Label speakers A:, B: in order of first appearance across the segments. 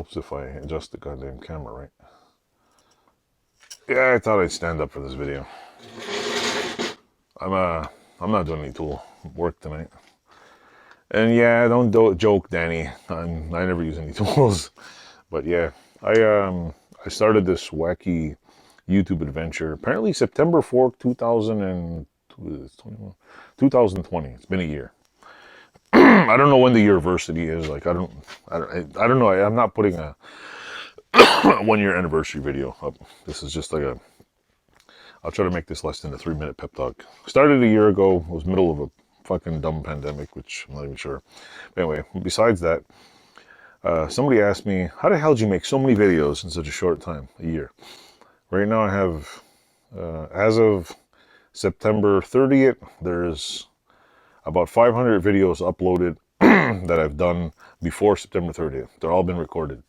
A: helps if I adjust the goddamn camera, right? Yeah, I thought I'd stand up for this video. I'm not doing any tool work tonight. And yeah, don't joke, Danny. I never use any tools. But yeah, I started this wacky YouTube adventure. Apparently September 4th, 2020. It's been a year. I don't know when the university is. Like I don't know. I'm not putting a 1 year anniversary video up. This is just like I'll try to make this less than a 3-minute pep talk. Started a year ago. It was middle of a fucking dumb pandemic, which I'm not even sure. But anyway, besides that, somebody asked me, how the hell did you make so many videos in such a short time, a year? Right now I have, as of September 30th, there's about 500 videos uploaded that I've done before September 30th. They're all been recorded.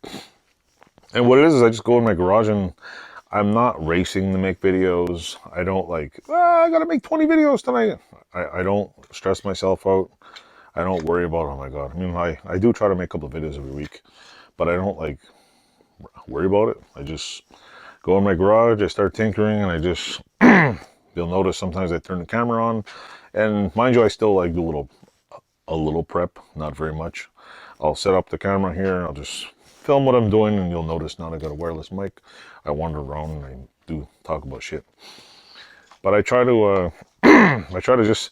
A: And what it is I just go in my garage and I'm not racing to make videos. I don't like, I gotta make 20 videos tonight. I don't stress myself out. I don't worry about, oh my God. I mean, I do try to make a couple of videos every week, but I don't like worry about it. I just go in my garage, I start tinkering, and I just, you'll notice sometimes I turn the camera on, and mind you, I still like do a little prep, not very much. I'll set up the camera here, I'll just film what I'm doing, and you'll notice now I got a wireless mic. I wander around and I do talk about shit. But I try to, I try to just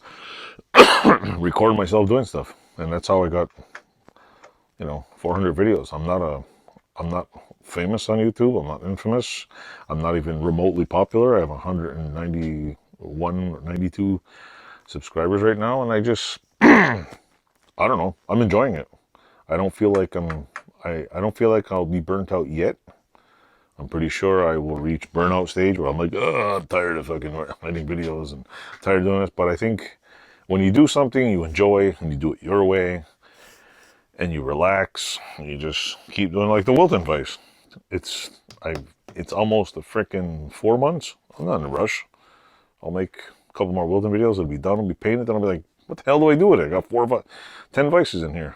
A: record myself doing stuff, and that's how I got, 400 videos. I'm not famous on YouTube. I'm not infamous. I'm not even remotely popular. I have 191 or 92 subscribers right now, and I just, I don't know. I'm enjoying it. I don't feel like I don't feel like I'll be burnt out yet. I'm pretty sure I will reach burnout stage where I'm like, oh, I'm tired of fucking writing videos and tired of doing this. But I think when you do something you enjoy and you do it your way and you relax and you just keep doing, like the Wilton Vice. It's almost a freaking 4 months. I'm not in a rush. I'll make a couple more Wilton videos. It'll be done. It'll be painted. Then I'll be like, what the hell do I do with it? I got 10 vices in here.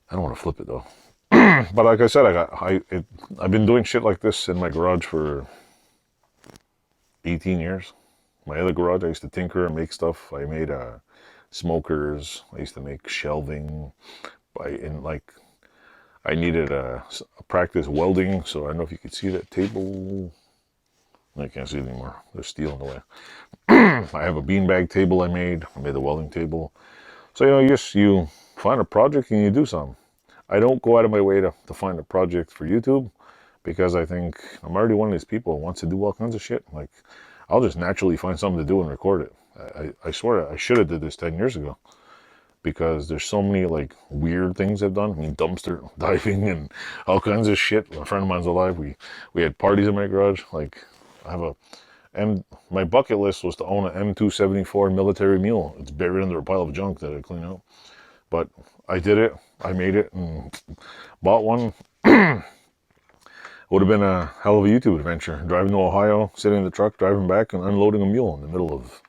A: I don't want to flip it though. But like I said, I've been doing shit like this in my garage for 18 years. My other garage, I used to tinker and make stuff. I made smokers. I used to make shelving. I needed a practice welding, so I don't know if you could see that table. I can't see it anymore. There's steel in the way. I have a beanbag table I made a welding table. So, you find a project and you do something. I don't go out of my way to find a project for YouTube because I think I'm already one of these people who wants to do all kinds of shit. Like, I'll just naturally find something to do and record it. I swear I should have did this 10 years ago because there's so many like weird things I've done. I mean, dumpster diving and all kinds of shit. A friend of mine's alive. We had parties in my garage. Like, my bucket list was to own an M274 military mule. It's buried under a pile of junk that I clean out. But I did it. I made it and bought one. Would have been a hell of a YouTube adventure. Driving to Ohio, sitting in the truck, driving back, and unloading a mule in the middle of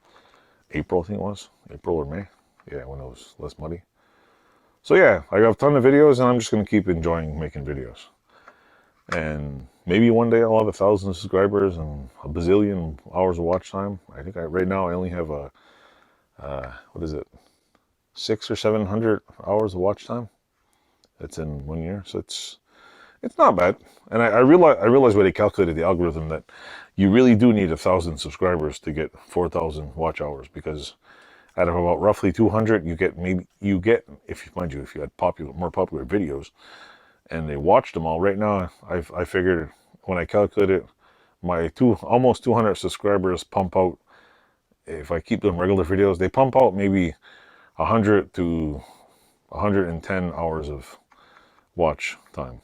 A: April, I think it was. April or May. Yeah, when it was less muddy. So yeah, I got a ton of videos, and I'm just going to keep enjoying making videos. And maybe one day I'll have 1,000 subscribers and a bazillion hours of watch time. I think right now I only have what is it? 600 or 700 hours of watch time. That's in 1 year, so it's not bad. And I realized when they calculated the algorithm that you really do need 1,000 subscribers to get 4,000 watch hours, because out of about roughly 200, you get if you had more popular videos, and they watched them all. Right now, I figured when I calculated my almost 200 subscribers pump out, if I keep doing regular videos, they pump out maybe 100 to 110 hours of watch time.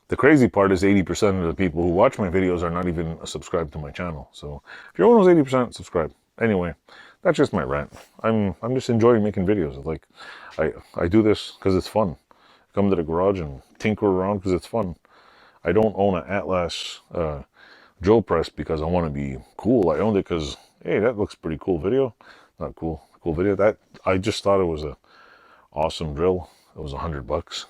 A: The crazy part is 80% of the people who watch my videos are not even subscribed to my channel. So if you're one of those 80%, subscribe. Anyway, that's just my rant. I'm just enjoying making videos. Like, I do this because it's fun. Come to the garage and tinker around because it's fun. I don't own an Atlas drill press because I want to be cool. I owned it because, hey, that looks pretty cool video. Not cool video. That I just thought it was a awesome drill. It was $100.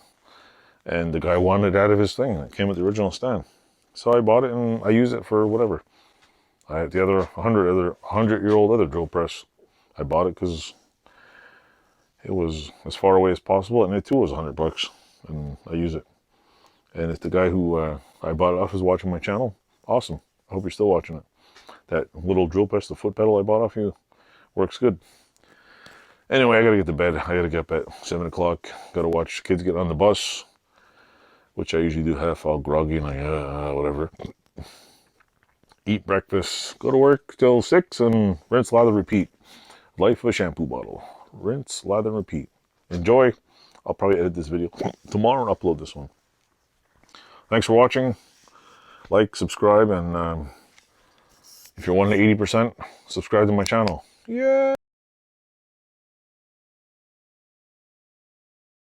A: And the guy wanted it out of his thing. It came with the original stand. So I bought it and I use it for whatever. I had the other 100-year-old other drill press. I bought it because it was as far away as possible, and it too was $100, and I use it. And if the guy who I bought it off is watching my channel, awesome. I hope you're still watching it. That little drill press, the foot pedal I bought off you, works good. Anyway, I gotta get to bed. I gotta get up at 7 o'clock. Gotta watch kids get on the bus, which I usually do half all groggy and like, whatever. Eat breakfast, go to work till 6, and rinse, lather, repeat. Life of a shampoo bottle. Rinse, lather, repeat. Enjoy. I'll probably edit this video tomorrow and upload this one. Thanks for watching. Like, subscribe, and if you're 1 to 80%, subscribe to my channel. Yeah.